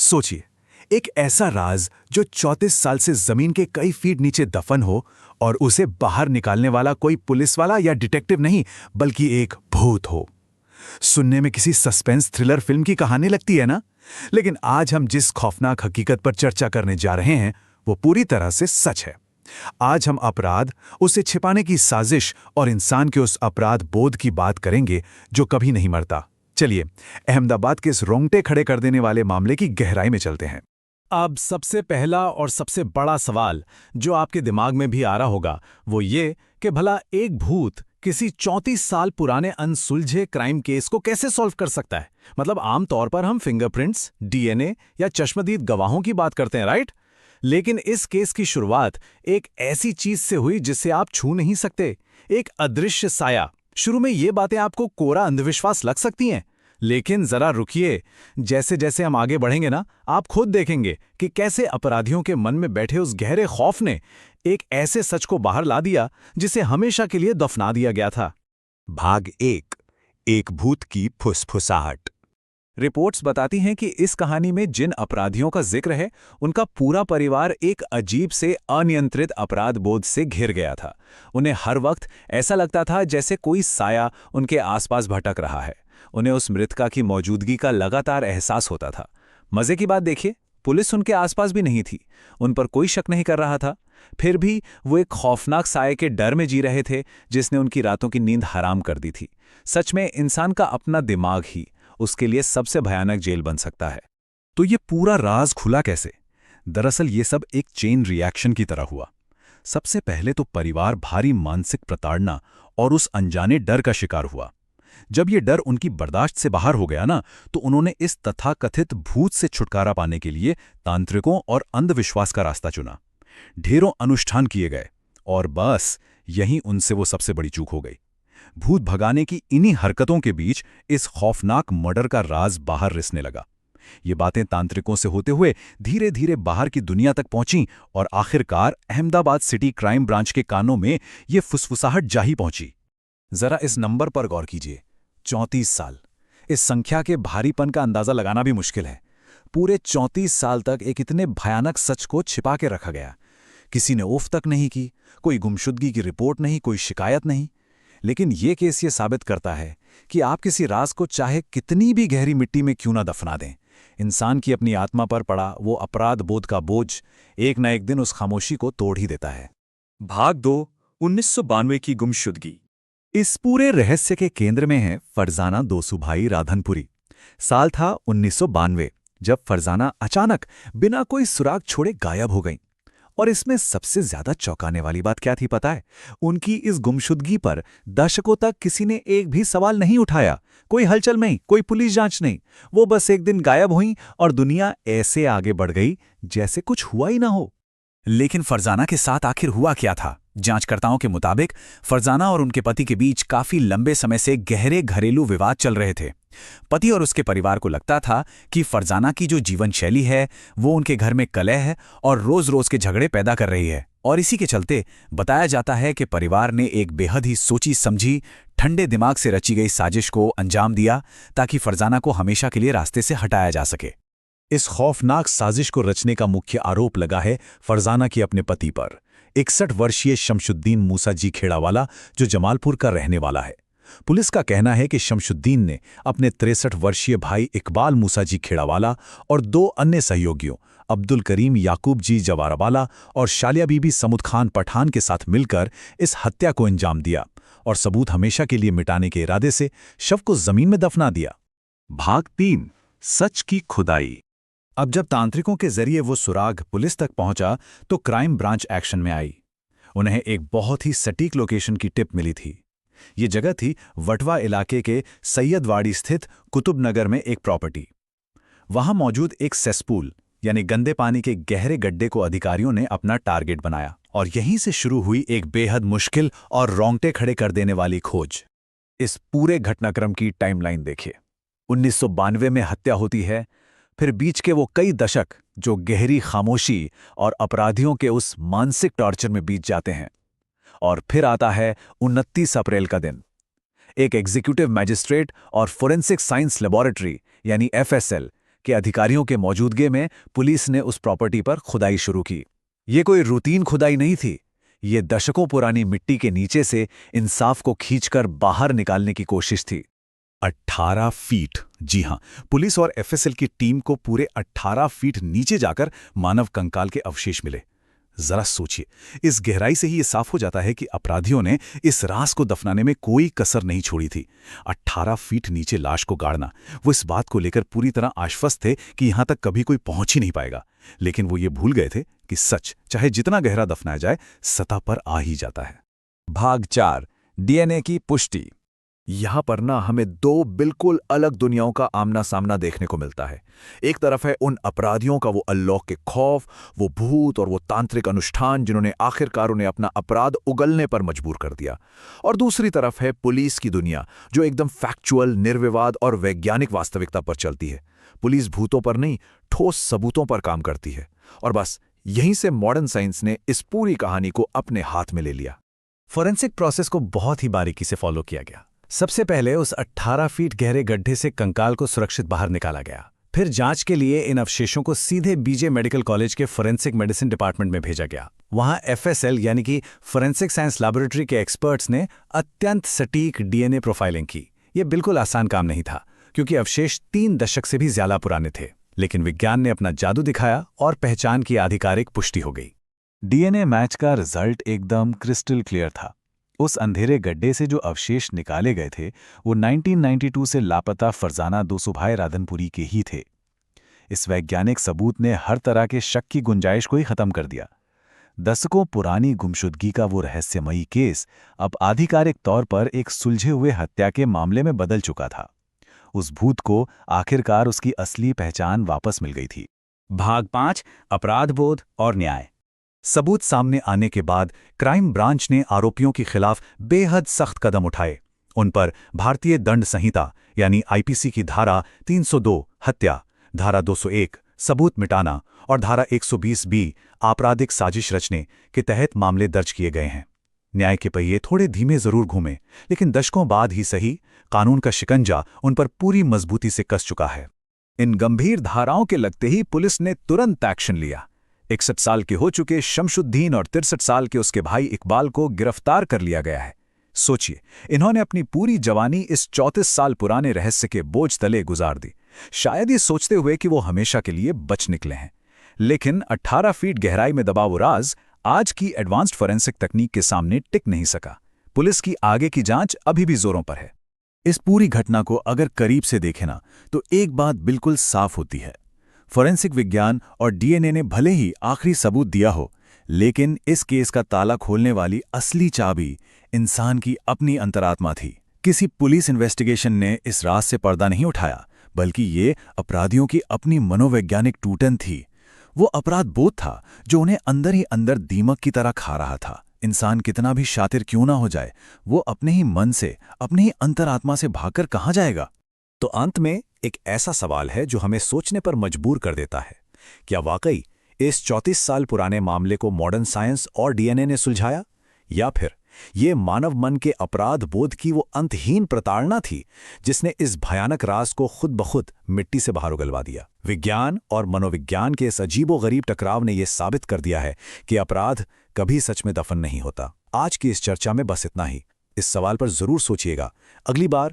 सोचिए, एक ऐसा राज जो 34 साल से जमीन के कई फीट नीचे दफन हो और उसे बाहर निकालने वाला कोई पुलिस वाला या डिटेक्टिव नहीं, बल्कि एक भूत हो। सुनने में किसी सस्पेंस थ्रिलर फिल्म की कहानी लगती है ना? लेकिन आज हम जिस खौफनाक हकीकत पर चर्चा करने जा रहे हैं, वो पूरी तरह से सच है। आज हम अपराध, उसे छिपाने की साजिश और इंसान के उस अपराध बोध की बात करेंगे जो कभी नहीं मरता। चलिए, अहमदाबाद के इस रोंगटे खड़े कर देने वाले मामले की गहराई में चलते हैं। अब सबसे पहला और सबसे बड़ा सवाल जो आपके दिमाग में भी आ रहा होगा वो ये कि भला एक भूत किसी 34 साल पुराने अनसुलझे क्राइम केस को कैसे सॉल्व कर सकता है। मतलब आमतौर पर हम फिंगरप्रिंट्स, डीएनए या चश्मदीद गवाहों की बात करते हैं, राइट? लेकिन इस केस की शुरुआत एक ऐसी चीज से हुई जिसे आप छू नहीं सकते, एक अदृश्य साया। शुरू में ये बातें आपको कोरा अंधविश्वास लग सकती हैं, लेकिन जरा रुकिए। जैसे जैसे हम आगे बढ़ेंगे ना, आप खुद देखेंगे कि कैसे अपराधियों के मन में बैठे उस गहरे खौफ ने एक ऐसे सच को बाहर ला दिया जिसे हमेशा के लिए दफना दिया गया था। भाग 1, एक भूत की फुसफुसाहट। रिपोर्ट्स बताती हैं कि इस कहानी में जिन अपराधियों का जिक्र है, उनका पूरा परिवार एक अजीब से अनियंत्रित अपराध बोध से घिर गया था। उन्हें हर वक्त ऐसा लगता था जैसे कोई साया उनके आसपास भटक रहा है। उन्हें उस मृतका की मौजूदगी का लगातार एहसास होता था। मजे की बात देखिए, पुलिस उनके आसपास भी नहीं थी, उन पर कोई शक नहीं कर रहा था। फिर भी वो एक खौफनाक साये के डर में जी रहे थे जिसने उनकी रातों की नींद हराम कर दी थी। सच में इंसान का अपना दिमाग ही उसके लिए सबसे भयानक जेल बन सकता है। तो ये पूरा राज खुला कैसे? दरअसल ये सब एक चेन रिएक्शन की तरह हुआ। सबसे पहले तो परिवार भारी मानसिक प्रताड़ना और उस अनजाने डर का शिकार हुआ। जब ये डर उनकी बर्दाश्त से बाहर हो गया ना, तो उन्होंने इस तथाकथित भूत से छुटकारा पाने के लिए तांत्रिकों और अंधविश्वास का रास्ता चुना। ढेरों अनुष्ठान किए गए और बस यहीं उनसे वो सबसे बड़ी चूक हो गई। भूत भगाने की इन्हीं हरकतों के बीच इस खौफनाक मर्डर का राज बाहर रिसने लगा। ये बातें तांत्रिकों से होते हुए धीरे धीरे बाहर की दुनिया तक पहुंचीं और आखिरकार अहमदाबाद सिटी क्राइम ब्रांच के कानों में ये फुसफुसाहट जा ही पहुंची। जरा इस नंबर पर गौर कीजिए, 34 साल। इस संख्या के भारीपन का अंदाजा लगाना भी मुश्किल है। पूरे 34 साल तक एक इतने भयानक सच को छिपा के रखा गया। किसी ने उफ तक नहीं की, कोई गुमशुदगी की रिपोर्ट नहीं, कोई शिकायत नहीं। लेकिन ये केस ये साबित करता है कि आप किसी राज को चाहे कितनी भी गहरी मिट्टी में क्यों ना दफना दें, इंसान की अपनी आत्मा पर पड़ा वो अपराध बोध का बोझ एक न एक दिन उस खामोशी को तोड़ ही देता है। भाग 2, 1992 की गुमशुदगी। इस पूरे रहस्य के केंद्र में है फरजाना दोसुभाई राधनपुरी। साल था 1992, जब फरजाना अचानक बिना कोई सुराग छोड़े गायब हो गईं। और इसमें सबसे ज्यादा चौंकाने वाली बात क्या थी पता है? उनकी इस गुमशुदगी पर दशकों तक किसी ने एक भी सवाल नहीं उठाया। कोई हलचल नहीं, कोई पुलिस जांच नहीं। वो बस एक दिन गायब हुई और दुनिया ऐसे आगे बढ़ गई जैसे कुछ हुआ ही ना हो। लेकिन फरजाना के साथ आखिर हुआ क्या था? जांचकर्ताओं के मुताबिक फरजाना और उनके पति के बीच काफी लंबे समय से गहरे घरेलू विवाद चल रहे थे। पति और उसके परिवार को लगता था कि फरजाना की जो जीवन शैली है वो उनके घर में कलह है और रोज रोज के झगड़े पैदा कर रही है। और इसी के चलते बताया जाता है कि परिवार ने एक बेहद ही सोची समझी, ठंडे दिमाग से रची गई साजिश को अंजाम दिया ताकि फरजाना को हमेशा के लिए रास्ते से हटाया जा सके। इस खौफनाक साजिश को रचने का मुख्य आरोप लगा है फरजाना के अपने पति पर, 61 वर्षीय शमशुद्दीन मूसा जी खेड़ावाला, जो जमालपुर का रहने वाला है। पुलिस का कहना है कि शमशुद्दीन ने अपने 63 वर्षीय भाई इकबाल मूसा जी खेड़ावाला और 2 अन्य सहयोगियों अब्दुल करीम याकूब जी जवारावाला और शालिया बीबी समूद खान पठान के साथ मिलकर इस हत्या को अंजाम दिया और सबूत हमेशा के लिए मिटाने के इरादे से शव को जमीन में दफना दिया। भाग 3, सच की खुदाई। अब जब तांत्रिकों के जरिए वो सुराग पुलिस तक पहुंचा तो क्राइम ब्रांच एक्शन में आई। उन्हें एक बहुत ही सटीक लोकेशन की टिप मिली थी। ये जगह थी वटवा इलाके के सैयदवाड़ी स्थित कुतुब नगर में एक प्रॉपर्टी। वहां मौजूद एक सेसपूल यानी गंदे पानी के गहरे गड्ढे को अधिकारियों ने अपना टारगेट बनाया और यहीं से शुरू हुई एक बेहद मुश्किल और रोंगटे खड़े कर देने वाली खोज। इस पूरे घटनाक्रम की टाइमलाइन देखिए। 1992 में हत्या होती है, फिर बीच के वो कई दशक जो गहरी खामोशी और अपराधियों के उस मानसिक टॉर्चर में बीत जाते हैं, और फिर आता है 29 अप्रैल का दिन। एक एग्जीक्यूटिव मैजिस्ट्रेट और फोरेंसिक साइंस लेबोरेटरी यानी एफएसएल के अधिकारियों के मौजूदगी में पुलिस ने उस प्रॉपर्टी पर खुदाई शुरू की। ये कोई रूटीन खुदाई नहीं थी, ये दशकों पुरानी मिट्टी के नीचे से इंसाफ को खींचकर बाहर निकालने की कोशिश थी। 18 फीट, जी हां, पुलिस और एफएसएल की टीम को पूरे 18 फीट नीचे जाकर मानव कंकाल के अवशेष मिले। जरा सोचिए, इस गहराई से ही ये साफ हो जाता है कि अपराधियों ने इस राज को दफनाने में कोई कसर नहीं छोड़ी थी। 18 फीट नीचे लाश को गाड़ना, वो इस बात को लेकर पूरी तरह आश्वस्त थे कि यहां तक कभी कोई पहुंच ही नहीं पाएगा। लेकिन वो ये भूल गए थे कि सच चाहे जितना गहरा दफनाया जाए, सतह पर आ ही जाता है। भाग 4, डीएनए की पुष्टि। यहां पर ना हमें दो बिल्कुल अलग दुनियाओं का आमना सामना देखने को मिलता है। एक तरफ है उन अपराधियों का वो अलौकिक खौफ, वो भूत और वो तांत्रिक अनुष्ठान जिन्होंने आखिरकार उन्हें अपना अपराध उगलने पर मजबूर कर दिया। और दूसरी तरफ है पुलिस की दुनिया, जो एकदम फैक्चुअल, निर्विवाद और वैज्ञानिक वास्तविकता पर चलती है। पुलिस भूतों पर नहीं, ठोस सबूतों पर काम करती है। और बस यहीं से मॉडर्न साइंस ने इस पूरी कहानी को अपने हाथ में ले लिया। फोरेंसिक प्रोसेस को बहुत ही बारीकी से फॉलो किया गया। सबसे पहले उस 18 फीट गहरे गड्ढे से कंकाल को सुरक्षित बाहर निकाला गया। फिर जांच के लिए इन अवशेषों को सीधे बीजे मेडिकल कॉलेज के फोरेंसिक मेडिसिन डिपार्टमेंट में भेजा गया। वहां एफएसएल यानी कि फोरेंसिक साइंस लैबोरेटरी के एक्सपर्ट्स ने अत्यंत सटीक डीएनए प्रोफाइलिंग की। यह बिल्कुल आसान काम नहीं था, क्योंकि अवशेष 3 दशक से भी ज्यादा पुराने थे। लेकिन विज्ञान ने अपना जादू दिखाया और पहचान की आधिकारिक पुष्टि हो गई। डीएनए मैच का रिजल्ट एकदम क्रिस्टल क्लियर था। उस अंधेरे गड्ढे से जो अवशेष निकाले गए थे, वो 1992 से लापता फरजाना दोसुभाई राधनपुरी के ही थे। इस वैज्ञानिक सबूत ने हर तरह के शक की गुंजाइश को ही खत्म कर दिया। दशकों पुरानी गुमशुदगी का वो रहस्यमयी केस अब आधिकारिक तौर पर एक सुलझे हुए हत्या के मामले में बदल चुका था। उस भूत को आखिरकार उसकी असली पहचान वापस मिल गई थी। भाग 5, अपराध बोध और न्याय। सबूत सामने आने के बाद क्राइम ब्रांच ने आरोपियों के खिलाफ बेहद सख्त कदम उठाए। उन पर भारतीय दंड संहिता यानी आईपीसी की धारा 302 हत्या, धारा 201 सबूत मिटाना और धारा 120B आपराधिक साजिश रचने के तहत मामले दर्ज किए गए हैं। न्याय के पहिए थोड़े धीमे जरूर घूमे, लेकिन दशकों बाद ही सही, कानून का शिकंजा उन पर पूरी मजबूती से कस चुका है। इन गंभीर धाराओं के लगते ही पुलिस ने तुरंत एक्शन लिया। 61 साल के हो चुके शमशुद्दीन और 63 साल के उसके भाई इकबाल को गिरफ्तार कर लिया गया है। सोचिए, इन्होंने अपनी पूरी जवानी इस 34 साल पुराने रहस्य के बोझ तले गुजार दी, शायद ये सोचते हुए कि वो हमेशा के लिए बच निकले हैं। लेकिन 18 फीट गहराई में दबा वो राज आज की एडवांस्ड फोरेंसिक तकनीक के सामने टिक नहीं सका। पुलिस की आगे की जांच अभी भी जोरों पर है। इस पूरी घटना को अगर करीब से देखें ना, तो एक बात बिल्कुल साफ होती है। फोरेंसिक विज्ञान और डीएनए ने भले ही आखिरी सबूत दिया हो, लेकिन इस केस का ताला खोलने वाली असली चाबी इंसान की अपनी अंतरात्मा थी। किसी पुलिस इन्वेस्टिगेशन ने इस राज से पर्दा नहीं उठाया, बल्कि ये अपराधियों की अपनी मनोवैज्ञानिक टूटन थी। वो अपराध बोध था जो उन्हें अंदर ही अंदर दीमक की तरह खा रहा था। इंसान कितना भी शातिर क्यों ना हो जाए, वो अपने ही मन से, अपनी ही अंतरात्मा से भागकर कहाँ जाएगा। तो अंत में एक ऐसा सवाल है जो हमें सोचने पर मजबूर कर देता है। क्या वाकई इस 34 साल पुराने मामले को मॉडर्न साइंस और डीएनए ने सुलझाया, या फिर ये मानव मन के अपराध बोध की वो अंतहीन प्रताड़ना थी जिसने इस भयानक राज को खुद ब खुद मिट्टी से बाहर उगलवा दिया? विज्ञान और मनोविज्ञान के इस अजीबोगरीब टकराव ने यह साबित कर दिया है कि अपराध कभी सच में दफन नहीं होता। आज की इस चर्चा में बस इतना ही। इस सवाल पर जरूर सोचिएगा। अगली बार